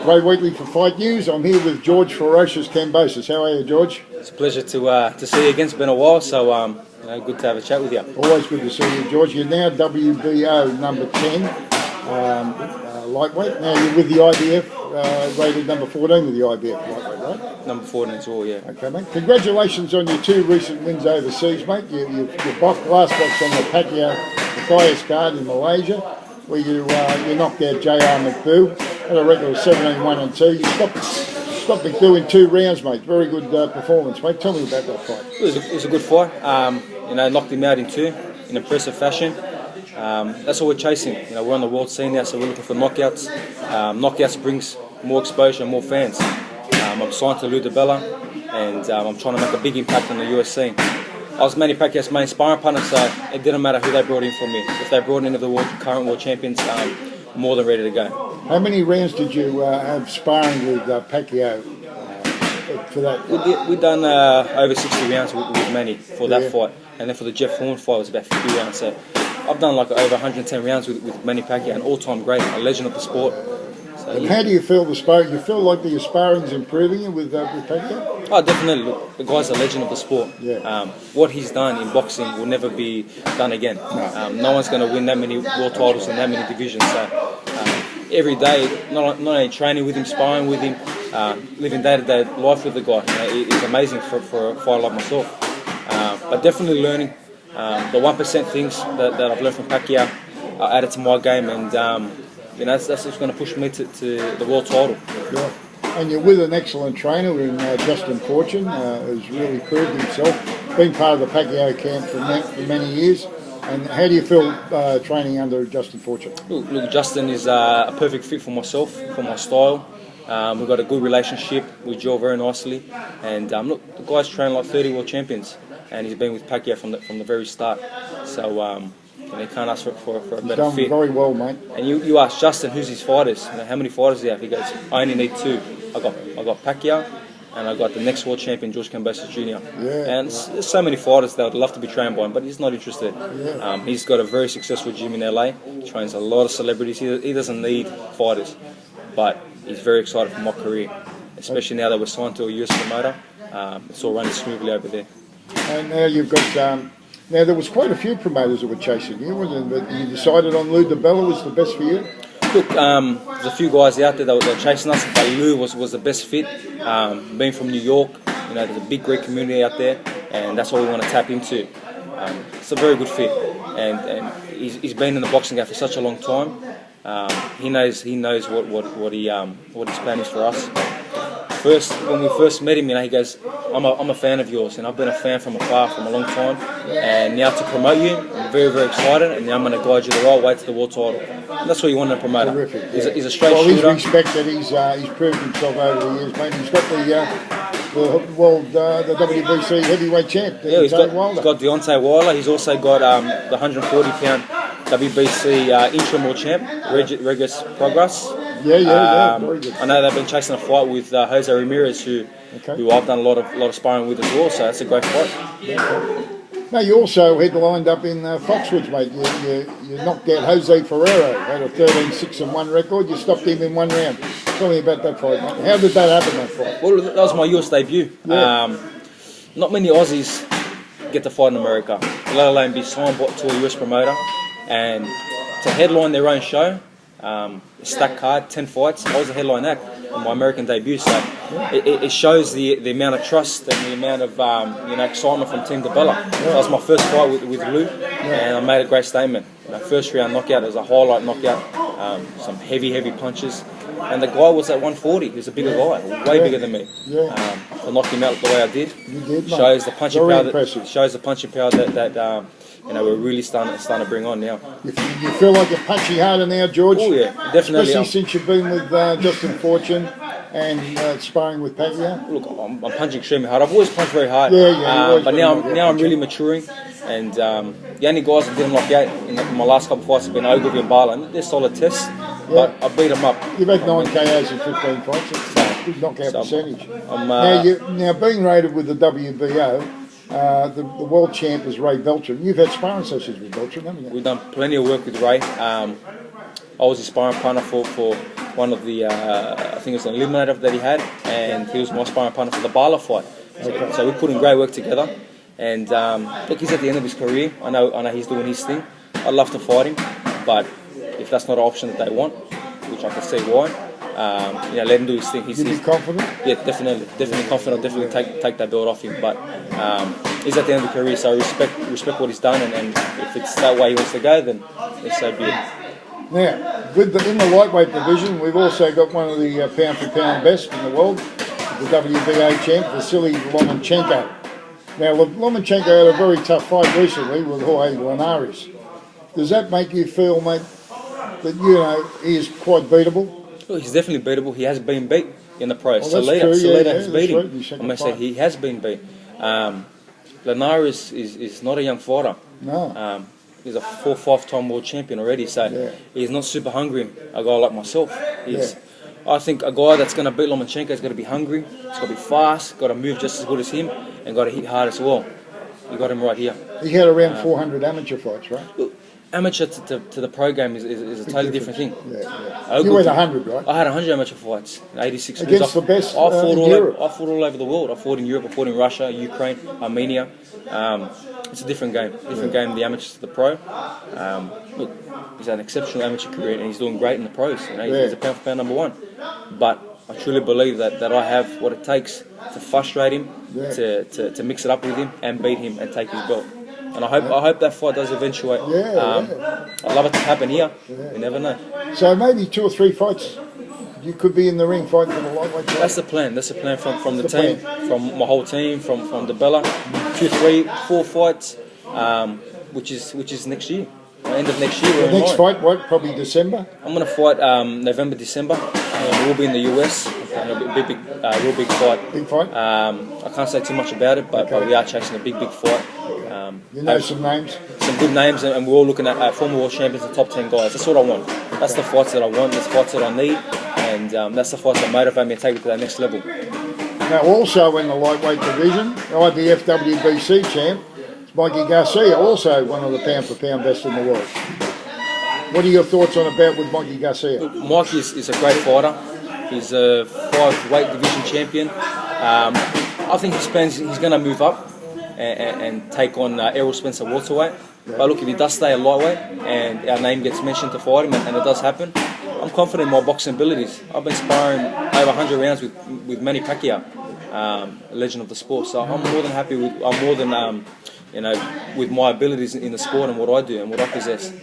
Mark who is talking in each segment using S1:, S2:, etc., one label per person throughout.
S1: Ray Wheatley for Fight News. I'm here with George Ferocious Kambosos. How are you, George?
S2: It's a pleasure to see you again. It's been a while, so good to have a chat with you.
S1: Always good to see you, George. You're now WBO number 10, lightweight. Now you're with the IBF, rated number 14 with the IBF lightweight, right?
S2: Number 14 as well, yeah.
S1: Okay, mate. Congratulations on your 2 recent wins overseas, mate. You last box on the Matthias card in Malaysia, where you knocked out J.R. McBoo. Had a record of 17-1-2. You stopped McBoo in 2 rounds, mate. Very good performance, mate. Tell me about that fight.
S2: It was a good fight. Knocked him out in 2 in impressive fashion. That's what we're chasing. We're on the world scene now, so we're looking for knockouts. Knockouts brings more exposure, more fans. I'm signed to Lou DiBella, and I'm trying to make a big impact on the US scene. I was Manny Pacquiao's main sparring partner, so it didn't matter who they brought in for me. If they brought in any of the current world champions, more than ready to go.
S1: How many rounds did you have sparring with Pacquiao for that?
S2: We've done over 60 rounds with Manny for that fight, and then for the Jeff Horn fight it was about 50 rounds. So I've done like over 110 rounds with Manny Pacquiao, an all-time great, a legend of the sport. So,
S1: and how do you feel the sparring? You feel like the sparring's improving you with Pacquiao?
S2: Oh, definitely. Look, the guy's a legend of the sport.
S1: Yeah.
S2: What he's done in boxing will never be done again. No one's going to win that many world titles in that many divisions. So every day, not only training with him, sparring with him, living day-to-day life with the guy, it's amazing for a fighter like myself. But definitely learning the 1% things that I've learned from Pacquiao, added to my game, and that's what's going to push me to the world title.
S1: Yeah. And you're with an excellent trainer in Justin Fortune, who's really proved himself, been part of the Pacquiao camp for many years. And how do you feel training under Justin Fortune?
S2: Look, Justin is a perfect fit for myself, for my style. We've got a good relationship. We gel very nicely. And look, the guy's trained like 30 world champions, and he's been with Pacquiao from the very start. So you can't ask for a better fit.
S1: He's done very well, mate.
S2: And you ask Justin who's his fighters. How many fighters do you have? He goes, I only need 2. I got Pacquiao, and I got the next world champion, George Kambosos Jr.
S1: Yeah,
S2: and there's so many fighters that would love to be trained by him, but he's not interested.
S1: Yeah.
S2: He's got a very successful gym in LA. He trains a lot of celebrities. He doesn't need fighters, but he's very excited for my career, especially now that we're signed to a US promoter. It's all running smoothly over there.
S1: And now you've got. Now there was quite a few promoters that were chasing you, wasn't it? But you decided on Lou DiBella was the best for you.
S2: Look, there's a few guys out there that were chasing us, but Lou was the best fit. Being from New York, there's a big Greek community out there, and that's what we want to tap into. It's a very good fit, and he's been in the boxing game for such a long time. He knows what his plan is for us. When we first met him, he goes, I'm a fan of yours, and I've been a fan from afar from a long time, and now to promote you, I'm very, very excited, and now I'm going to guide you the right way to the world title. And that's what you want in a promoter.
S1: Terrific.
S2: He's a straight shooter.
S1: He's respected. He's proved himself over the years, mate. He's got the WBC heavyweight champ.
S2: Yeah, he's got Deontay Wilder. He's also got the 140-pound WBC interim world champ, Regis Progress.
S1: Yeah, very good.
S2: I know they've been chasing a fight with Jose Ramirez, who I've done a lot of sparring with as well. So that's a great fight.
S1: Yeah. Now you also headlined up in Foxwoods, mate. You knocked out Jose Ferreiro, had a 13-6-1 record. You stopped him in 1 round. Tell me about that fight, mate. How did that happen, that fight?
S2: Well, that was my US debut.
S1: Yeah.
S2: Not many Aussies get to fight in America, let alone be signed to a US promoter, and to headline their own show. A stacked card, 10 fights. I was a headline act on my American debut, so it shows the amount of trust and the amount of excitement from Team DiBella. So that was my first fight with Lou, and I made a great statement. First round knockout, it was a highlight knockout, some heavy punches, and the guy was at 140. He was a bigger guy, way bigger than me. I knocked him out the way I did.
S1: You did, mate.
S2: Shows the punching
S1: Very
S2: power.
S1: impressive.
S2: Shows the punching power that we're really starting to bring on now.
S1: You feel like you're punching harder now, George?
S2: Oh yeah, definitely.
S1: Especially since you've been with Justin Fortune and sparring with Pacquiao.
S2: Look, I'm punching extremely hard. I've always punched very hard. But now I'm really maturing, and the only guys I didn't knock out in my last couple of fights have been Ogilvy and Barland. They're solid tests, but I beat them up.
S1: You've had 9 KOs in 15 fights. It's a good knockout percentage. Now being rated with the WBO. The world champ is Ray Beltran. You've had sparring sessions with Beltran, haven't you?
S2: We've done plenty of work with Ray. I was his sparring partner for one of the, I think it was an eliminator that he had, and he was my sparring partner for the Bala fight. So we put in great work together. And look, he's at the end of his career. I know he's doing his thing. I'd love to fight him, but if that's not an option that they want, which I can see why, let him do his thing.
S1: You'd be confident?
S2: Yeah, definitely confident. Definitely take that belt off him. But he's at the end of his career, so respect what he's done. And if it's that way he wants to go, then so be it.
S1: Now, in the lightweight division, we've also got one of the pound-for-pound best in the world, the WBO champ, Vasily Lomachenko. Now, Lomachenko had a very tough fight recently with Jorge Linares. Does that make you feel, mate, that, he is quite beatable?
S2: Well, he's definitely beatable. He has been beat in the pros.
S1: Well,
S2: Salida has beat him. I must say, he has been beat. Linares is not a young fighter.
S1: No.
S2: He's a 4 or 5-time world champion already, so he's not super hungry, a guy like myself. I think a guy that's going to beat Lomachenko is going to be hungry, he's got to be fast, got to move just as good as him, and got to hit hard as well. You got him right here.
S1: He had around 400 amateur fights, right?
S2: Look, amateur to the pro game is a totally different thing.
S1: You had 100, right?
S2: I had 100 amateur fights, 86
S1: against
S2: wins.
S1: The best
S2: I fought
S1: in Europe.
S2: I fought all over the world. I fought in Europe, I fought in Russia, Ukraine, Armenia. It's a different game. The amateurs to the pro. Look, he's had an exceptional amateur career and he's doing great in the pros. He's a pound-for-pound #1. But I truly believe that I have what it takes to frustrate him, to mix it up with him and beat him and take his belt. And I hope that fight does eventuate. I'd love it to happen here. You never know.
S1: So maybe 2 or 3 fights, you could be in the ring fighting for the lightweight title.
S2: That's the plan. That's the plan from the team, from my whole team, from the Bella. 2, 3, 4 fights, which is next year. End of next year.
S1: The next fight, what? Probably December.
S2: I'm going to fight November, December. We'll be in the US. It'll be a real big fight.
S1: Big fight.
S2: I can't say too much about it, but we are chasing a big fight.
S1: You know some names.
S2: Some good names, and we're all looking at former world champions and top 10 guys. That's what I want. That's the fights that I want. That's the fights that I need, and that's the fights that motivate me to take it to that next level.
S1: Now, also in the lightweight division, IBF WBC champ, Mikey Garcia, also one of the pound-for-pound best in the world. What are your thoughts on a bout with Mikey Garcia?
S2: Look, Mikey is a great fighter. He's a 5-weight division champion. I think he's going to move up and take on Errol Spencer welterweight. But look, if he does stay a lightweight and our name gets mentioned to fight him, and it does happen, I'm confident in my boxing abilities. I've been sparring over 100 rounds with Manny Pacquiao, a legend of the sport. So I'm more than happy with. I'm more than with my abilities in the sport and what I do and what I possess.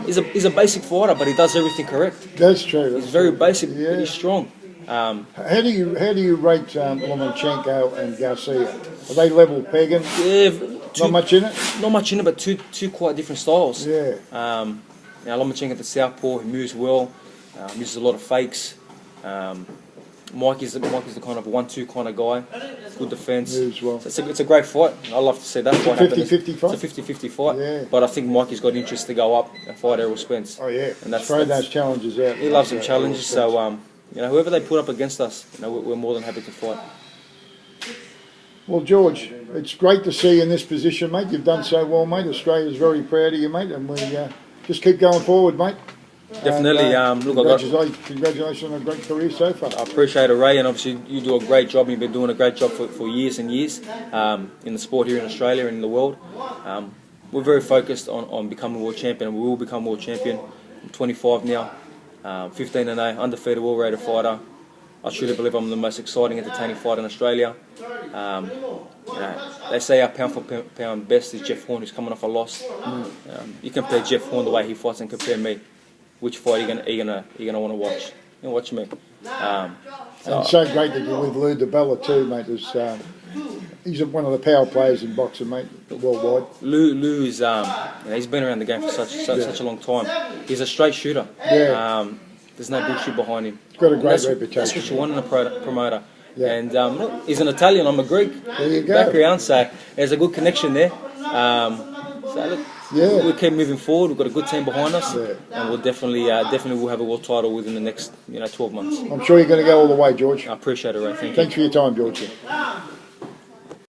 S2: He's a basic fighter, but he does everything correct.
S1: That's true.
S2: He's very basic, but he's strong.
S1: How do you rate Lomachenko and Garcia? Are they level pegging?
S2: Yeah,
S1: not much in it.
S2: Not much in it, but two quite different styles.
S1: Yeah.
S2: Lomachenko at the southpaw, he moves well, uses a lot of fakes. Mikey's the kind of 1-2 kind of guy. Good defence.
S1: Well.
S2: So it's a great fight. I love to see that fight happen.
S1: It's a 50-50 fight?
S2: It's a 50-50 fight.
S1: Yeah.
S2: But I think Mikey's got interest to go up and fight Errol Spence.
S1: Oh yeah.
S2: And
S1: throw those challenges out.
S2: He loves some challenges. So whoever they put up against us, we're more than happy to fight.
S1: Well, George, it's great to see you in this position, mate. You've done so well, mate. Australia's very proud of you, mate, and we just keep going forward, mate.
S2: Definitely.
S1: Congratulations on a great career so far.
S2: I appreciate it, Ray, and obviously you do a great job. You've been doing a great job for years and years in the sport here in Australia and in the world. We're very focused on becoming world champion, and we will become world champion. I'm 25 now, 15-0, undefeated world-rated fighter. I truly believe I'm the most exciting, entertaining fighter in Australia. They say our pound-for-pound best is Jeff Horn, who's coming off a loss. You compare Jeff Horn the way he fights and compare me. Which fight are you gonna want to watch? You watch me.
S1: And it's so great that you're with Lou DiBella too, mate. He's one of the power players in boxing, mate, worldwide.
S2: Lou is he's been around the game for such a long time. He's a straight shooter.
S1: Yeah.
S2: There's no bullshit behind him.
S1: He's got a great reputation.
S2: That's what you want in a promoter. Yeah. And look, he's an Italian. I'm a Greek.
S1: There you go.
S2: Background, so there's a good connection there. So look, we keep moving forward. We've got a good team behind us, and we'll definitely will have a world title within the next 12 months.
S1: I'm sure you're going to go all the way, George.
S2: I appreciate it, Ray. Thank you.
S1: Thanks for your time, George.